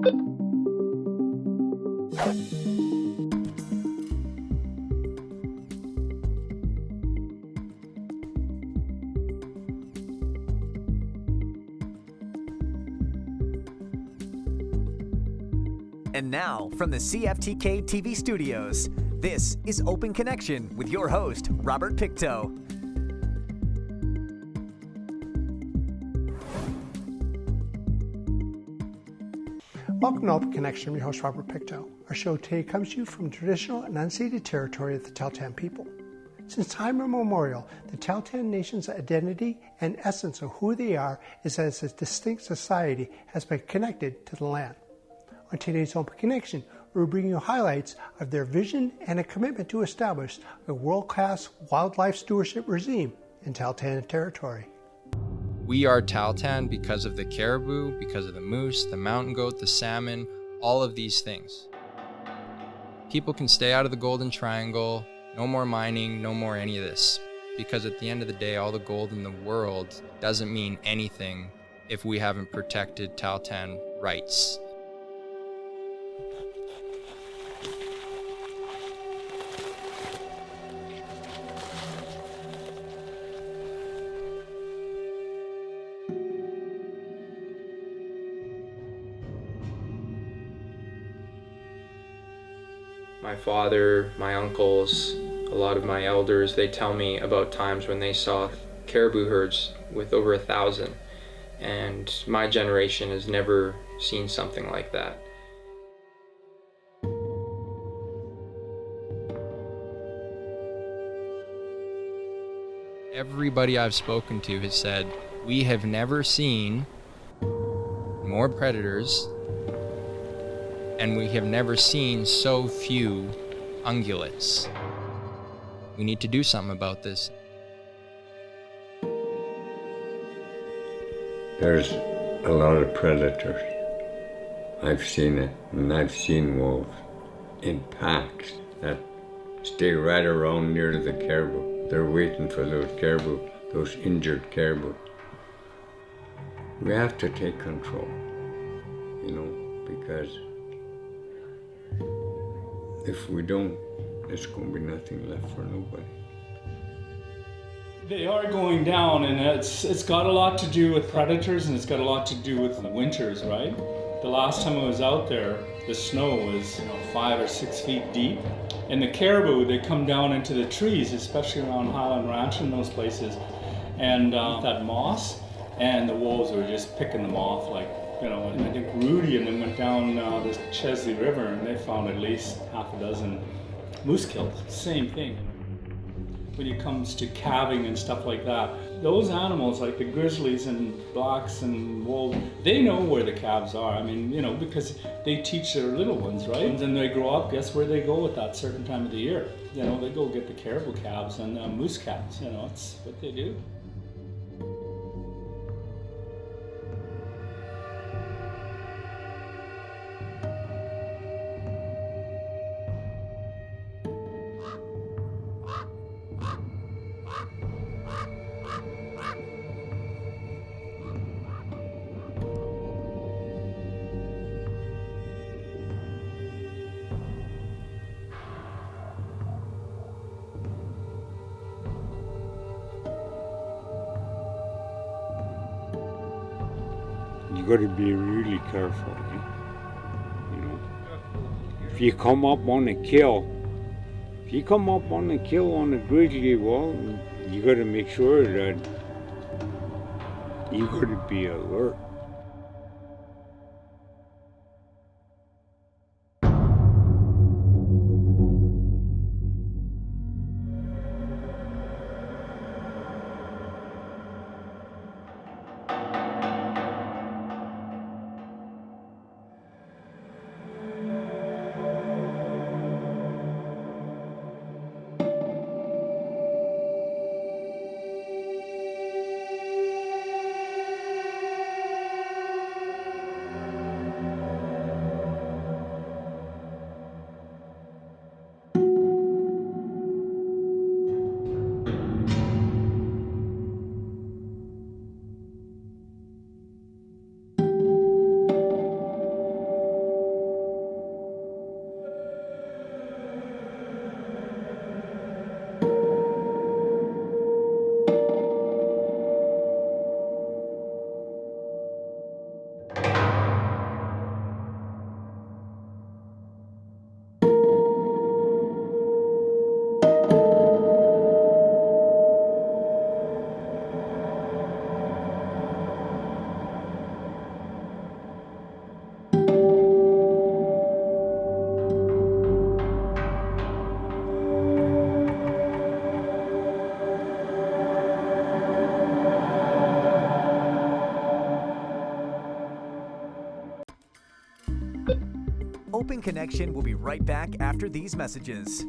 And now, from the CFTK-TV studios, this is Open Connection with your host, Robert Pictou. Welcome to Open Connection. I'm your host, Robert Pictou. Our show today comes to you from traditional and unceded territory of the Tahltan people. Since time immemorial, the Tahltan Nation's identity and essence of who they are is as a distinct society has been connected to the land. On today's Open Connection, we're bringing you highlights of their vision and a commitment to establish a world-class wildlife stewardship regime in Tahltan territory. We are Tahltan because of the caribou, because of the moose, the mountain goat, the salmon, all of these things. People can stay out of the Golden Triangle, no more mining, no more any of this. Because at the end of the day, all the gold in the world doesn't mean anything if we haven't protected Tahltan rights. My father, my uncles, a lot of my elders, they tell me about times when they saw caribou herds with over 1,000, and my generation has never seen something like that. Everybody I've spoken to has said, we have never seen more predators, and we have never seen so few ungulates. We need to do something about this. There's a lot of predators. I've seen it, and I've seen wolves in packs that stay right around near the caribou. They're waiting for those caribou, those injured caribou. We have to take control, because if we don't, there's going to be nothing left for nobody. They are going down, and it's got a lot to do with predators, and it's got a lot to do with the winters, right? The last time I was out there, the snow was 5 or 6 feet deep, and the caribou, they come down into the trees, especially around Highland Ranch and those places, and that moss, and the wolves were just picking them off and I think Rudy and them went down this Chesley River, and they found at least half a dozen moose kills. Same thing. When it comes to calving and stuff like that, those animals like the grizzlies and blacks and wolves, they know where the calves are. Because they teach their little ones, right? And then they grow up, guess where they go at that certain time of the year? They go get the caribou calves and moose calves. It's what they do. You got to be really careful, If you come up on a kill, on a grizzly, well, you got to make sure that you got to be alert. Open Connection will be right back after these messages.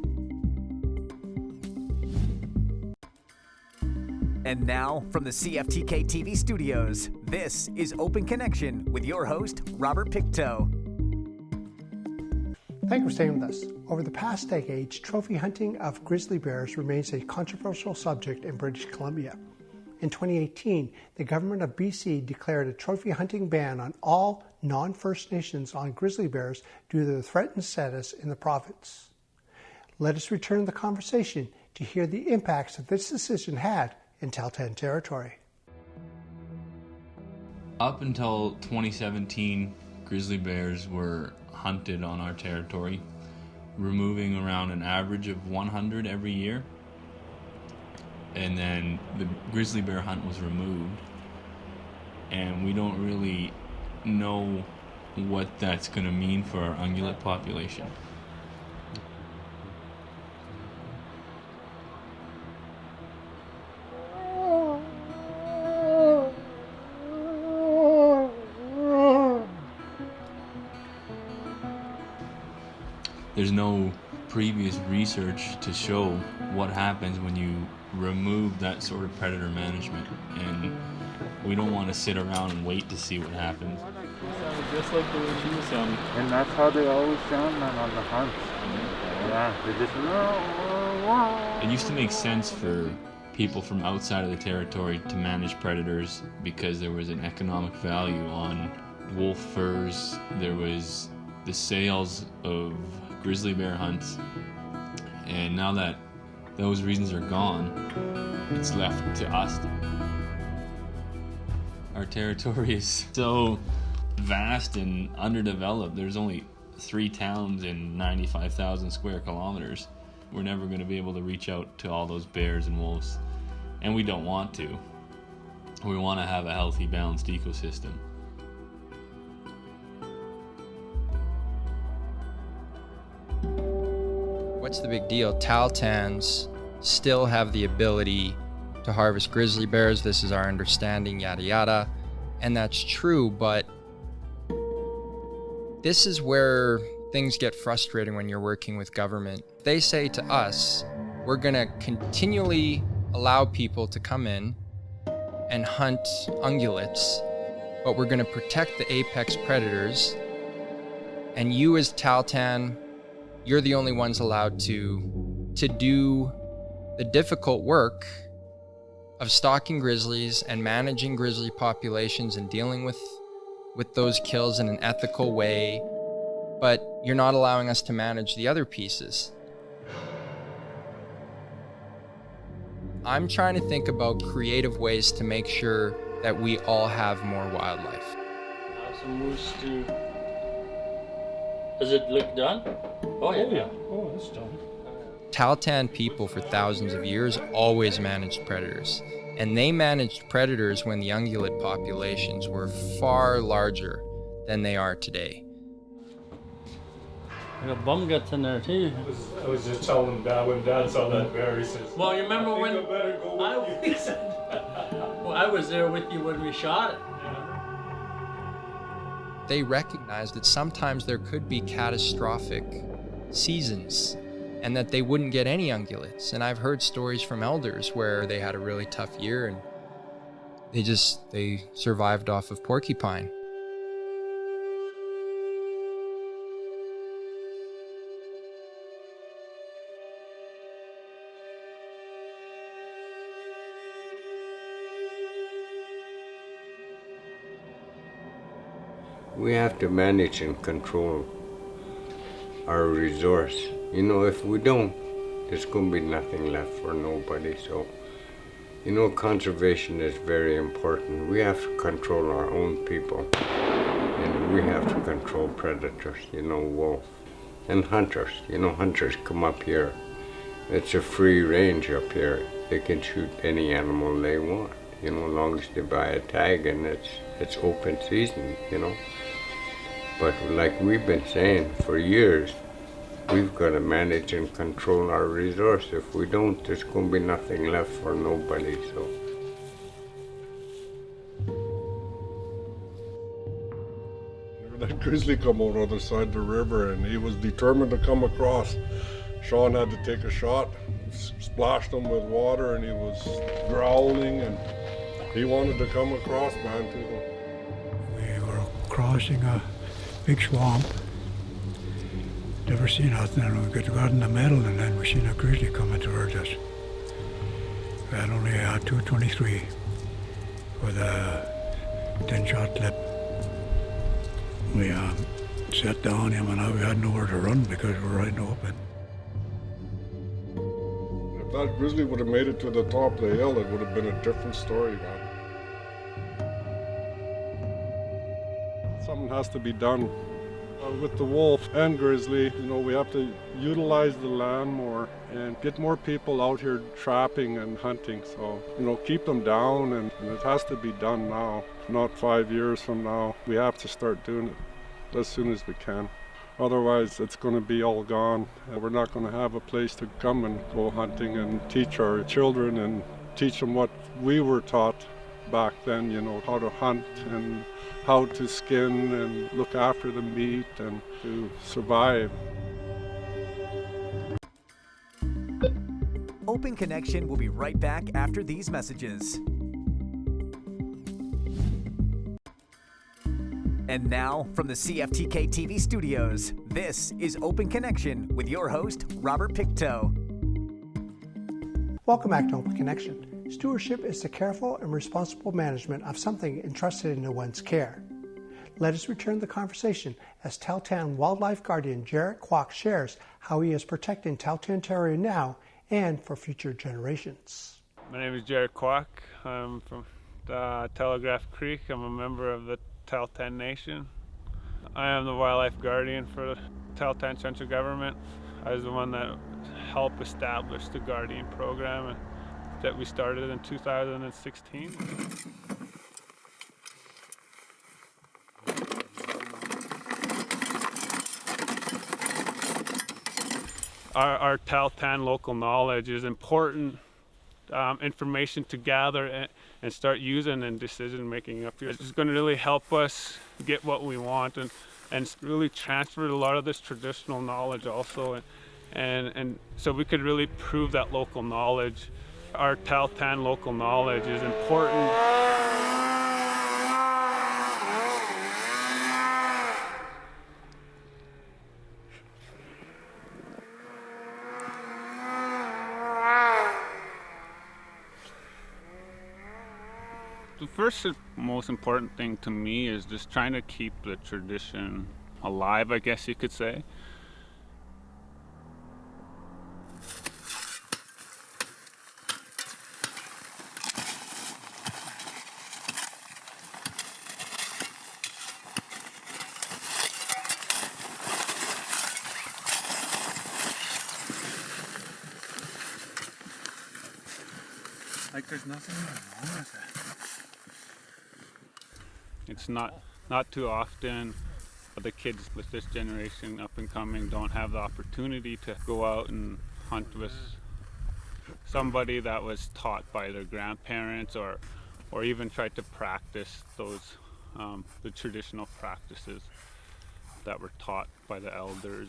And now, from the CFTK-TV studios, this is Open Connection with your host, Robert Pictou. Thank you for staying with us. Over the past decades, trophy hunting of grizzly bears remains a controversial subject in British Columbia. In 2018, the government of BC declared a trophy hunting ban on all non-First Nations on grizzly bears due to their threatened status in the province. Let us return to the conversation to hear the impacts that this decision had in Tahltan territory. Up until 2017, grizzly bears were hunted on our territory, removing around an average of 100 every year. And then the grizzly bear hunt was removed, and we don't really know what that's going to mean for our ungulate population. There's no previous research to show what happens when you remove that sort of predator management, and we don't want to sit around and wait to see what happens. Just like the way she was sounding. And that's how they always sound, man, on the hunts. Yeah, they just... It used to make sense for people from outside of the territory to manage predators because there was an economic value on wolf furs. There was the sales of grizzly bear hunts, and now that those reasons are gone, it's left to us. Our territory is so vast and underdeveloped. There's only 3 towns in 95,000 square kilometers. We're never going to be able to reach out to all those bears and wolves, and we don't want to. We want to have a healthy, balanced ecosystem. What's the big deal? Tahltans still have the ability to harvest grizzly bears. This is our understanding, yada yada. And that's true, but this is where things get frustrating when you're working with government. They say to us, we're gonna continually allow people to come in and hunt ungulates, but we're gonna protect the apex predators, and you as Tahltan, you're the only ones allowed to do the difficult work of stalking grizzlies and managing grizzly populations and dealing with those kills in an ethical way, but you're not allowing us to manage the other pieces. I'm trying to think about creative ways to make sure that we all have more wildlife. Have some moose too. Does it look done? Oh yeah. Oh, it's done. Tahltan people for thousands of years always managed predators, and they managed predators when the ungulate populations were far larger than they are today. I got bum guts in there too. I was just telling Dad when Dad saw that bear, he says, Well, you remember when I better go with you. well, I was there with you when we shot it. They recognized that sometimes there could be catastrophic seasons and that they wouldn't get any ungulates. And I've heard stories from elders where they had a really tough year and they survived off of porcupine. We have to manage and control our resource. You know, if we don't, there's going to be nothing left for nobody. So, you know, conservation is very important. We have to control our own people. And we have to control predators, you know, wolf. And hunters. You know, hunters come up here. It's a free range up here. They can shoot any animal they want, you know, as long as they buy a tag and it's open season, you know. But like we've been saying for years, we've got to manage and control our resource. If we don't, there's going to be nothing left for nobody. So. grizzly come out other side of the river, and he was determined to come across. Sean had to take a shot, splashed him with water, and he was growling, and he wanted to come across, man, to them. We were crossing a big swamp. Never seen nothing, and we got in the middle, and then we seen a grizzly coming towards us. We had only a .223 with a 10-shot clip. We sat down him, and we had nowhere to run because we were right in the open. If that grizzly would have made it to the top of the hill, it would have been a different story, man. Something has to be done. With the wolf and grizzly, we have to utilize the land more and get more people out here trapping and hunting. So, keep them down, and it has to be done now, not 5 years from now. We have to start doing it as soon as we can. Otherwise, it's going to be all gone. We're not going to have a place to come and go hunting and teach our children and teach them what we were taught back then, how to hunt and how to skin and look after the meat and to survive. Open Connection will be right back after these messages. And now, from the CFTK-TV studios, this is Open Connection with your host, Robert Pictou. Welcome back to Open Connection. Stewardship is the careful and responsible management of something entrusted into one's care. Let us return the conversation as Tahltan wildlife guardian Jared Kwok shares how he is protecting Tahltan territory now and for future generations. My name is Jared Kwok. I'm from Telegraph Creek. I'm a member of the Tahltan Nation. I am the wildlife guardian for the Tahltan Central Government. I was the one that helped establish the Guardian program that we started in 2016. Our Tahltan local knowledge is important information to gather and start using in decision making up here. It's going to really help us get what we want and really transfer a lot of this traditional knowledge also, and so we could really prove that local knowledge. Our Tahltan local knowledge is important. The first and most important thing to me is just trying to keep the tradition alive, I guess you could say. Like there's nothing wrong with it. It's not too often the kids with this generation up and coming don't have the opportunity to go out and hunt with somebody that was taught by their grandparents or even tried to practice those the traditional practices that were taught by the elders.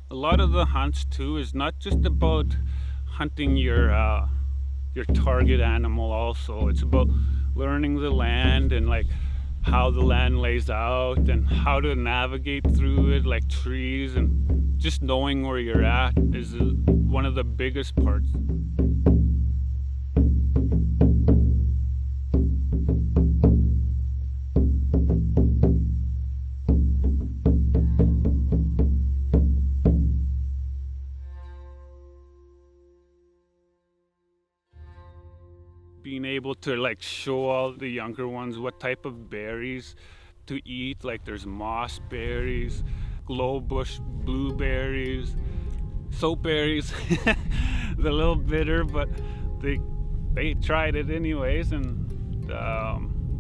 A lot of the hunts too is not just about hunting your target animal also. It's about learning the land and like how the land lays out and how to navigate through it, like trees, and just knowing where you're at is one of the biggest parts. Being able to like show all the younger ones what type of berries to eat. Like there's moss berries, glowbush blueberries, soapberries. They're a little bitter, but they tried it anyways, and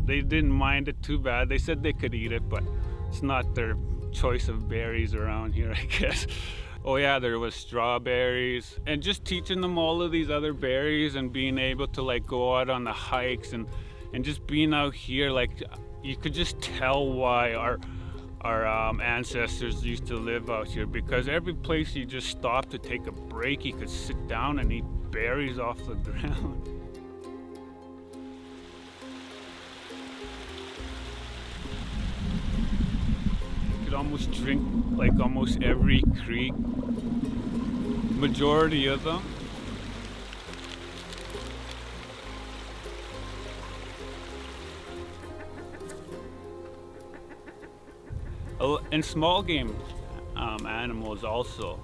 they didn't mind it too bad. They said they could eat it, but it's not their choice of berries around here, I guess. Oh yeah, there was strawberries, and just teaching them all of these other berries and being able to like go out on the hikes and just being out here, like you could just tell why our ancestors used to live out here, because every place you just stop to take a break, you could sit down and eat berries off the ground. You could almost drink like almost every creek, majority of them. And small game animals also.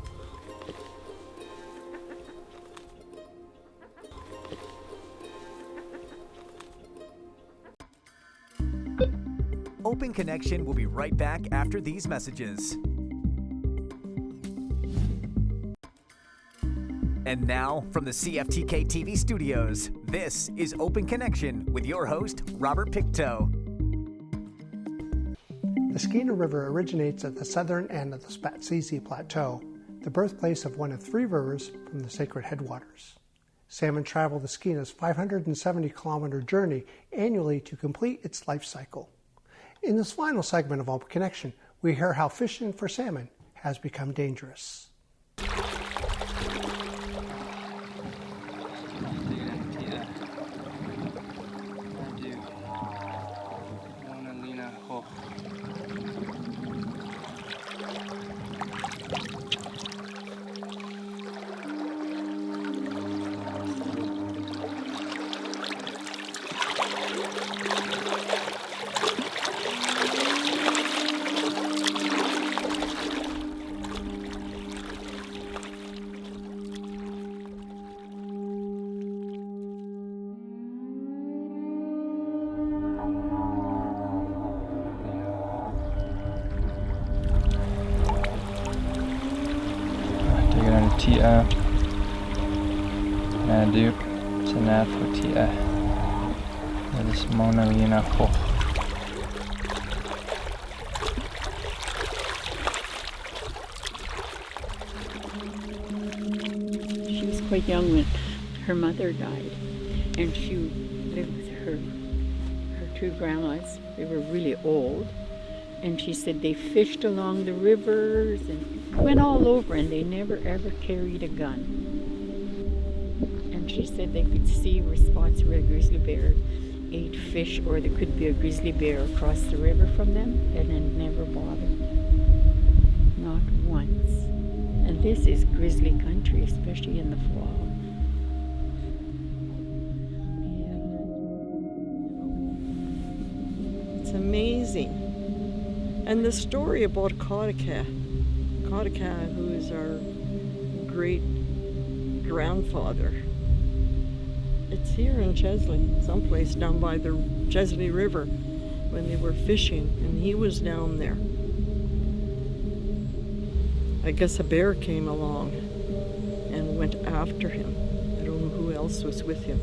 Open Connection will be right back after these messages. And now, from the CFTK-TV studios, this is Open Connection with your host, Robert Pictou. The Skeena River originates at the southern end of the Spatsizi Plateau, the birthplace of one of 3 rivers from the sacred headwaters. Salmon travel the Skeena's 570-kilometer journey annually to complete its life cycle. In this final segment of Open Connection, we hear how fishing for salmon has become dangerous. Tia Nadu Tanatho Tia This Monalina Ho. She was quite young when her mother died, and she lived with her 2 grandmas. They were really old, and she said they fished along the rivers and went all over, and they never ever carried a gun. And she said they could see spots where a grizzly bear ate fish, or there could be a grizzly bear across the river from them, and it never bothered. Not once. And this is grizzly country, especially in the fall. It's amazing. And the story about Kaudika, who is our great-grandfather, it's here in Chesley, someplace down by the Chesley River when they were fishing, and he was down there. I guess a bear came along and went after him. I don't know who else was with him.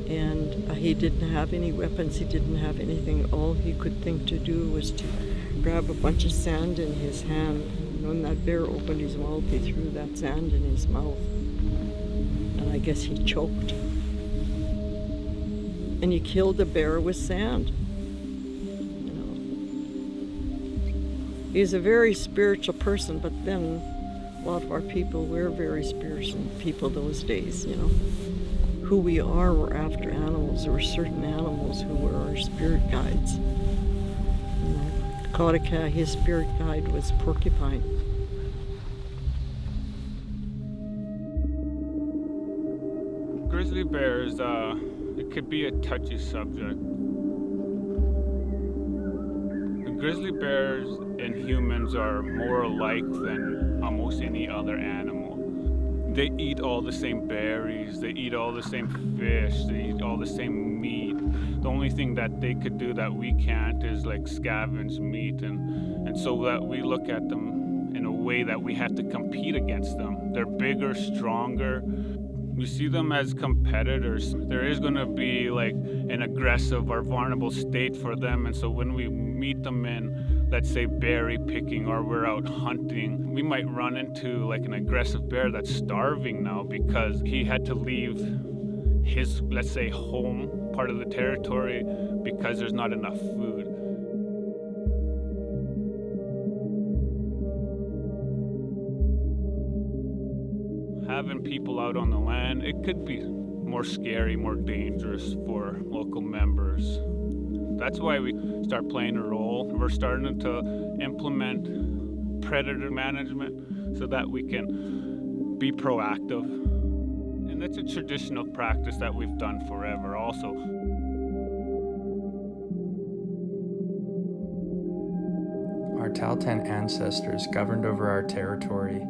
And he didn't have any weapons, he didn't have anything. All he could think to do was to grab a bunch of sand in his hand. And when that bear opened his mouth, he threw that sand in his mouth. And I guess he choked. And he killed the bear with sand. You know. He's a very spiritual person, but then a lot of our people were very spiritual people those days, you know. Who we are, we're after animals. There were certain animals who were our spirit guides. Kaudika, his spirit guide was porcupine. Grizzly bears, it could be a touchy subject. The grizzly bears and humans are more alike than almost any other animal. They eat all the same berries, they eat all the same fish, they eat all the same meat. The only thing that they could do that we can't is like scavenge meat, and so that we look at them in a way that we have to compete against them. They're bigger, stronger. We see them as competitors. There is going to be like an aggressive or vulnerable state for them, and so when we meet them in, let's say, berry picking, or we're out hunting, we might run into like an aggressive bear that's starving now because he had to leave his, let's say, home part of the territory because there's not enough food. Having people out on the land, it could be more scary, more dangerous for local members. That's why we start playing a role. We're starting to implement predator management so that we can be proactive. And that's a traditional practice that we've done forever also. Our Tahltan ancestors governed over our territory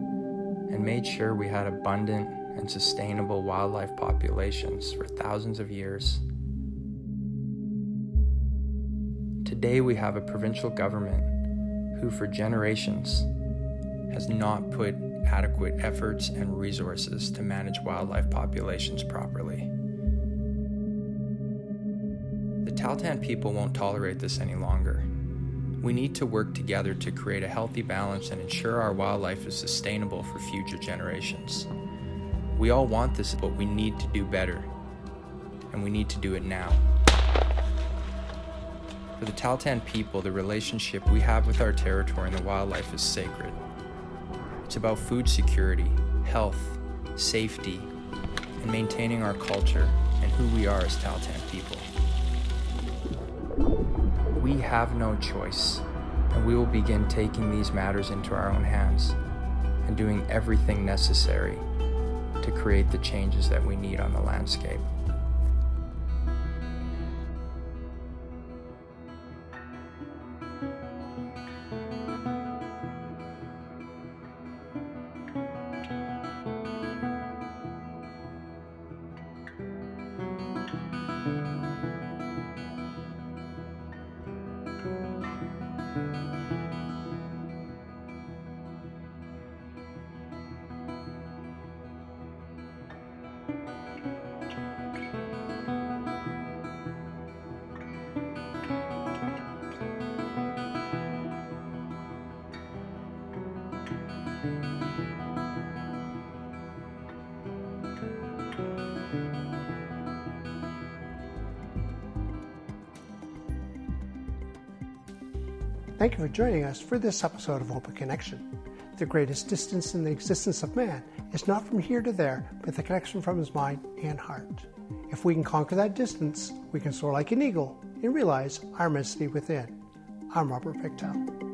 and made sure we had abundant and sustainable wildlife populations for thousands of years. Today we have a provincial government who for generations has not put adequate efforts and resources to manage wildlife populations properly. The Tahltan people won't tolerate this any longer. We need to work together to create a healthy balance and ensure our wildlife is sustainable for future generations. We all want this, but we need to do better, and we need to do it now. For the Tahltan people, the relationship we have with our territory and the wildlife is sacred. It's about food security, health, safety, and maintaining our culture and who we are as Tahltan people. We have no choice, and we will begin taking these matters into our own hands and doing everything necessary to create the changes that we need on the landscape. Thank you for joining us for this episode of Open Connection. The greatest distance in the existence of man is not from here to there, but the connection from his mind and heart. If we can conquer that distance, we can soar like an eagle and realize our immensity within. I'm Robert Pictou.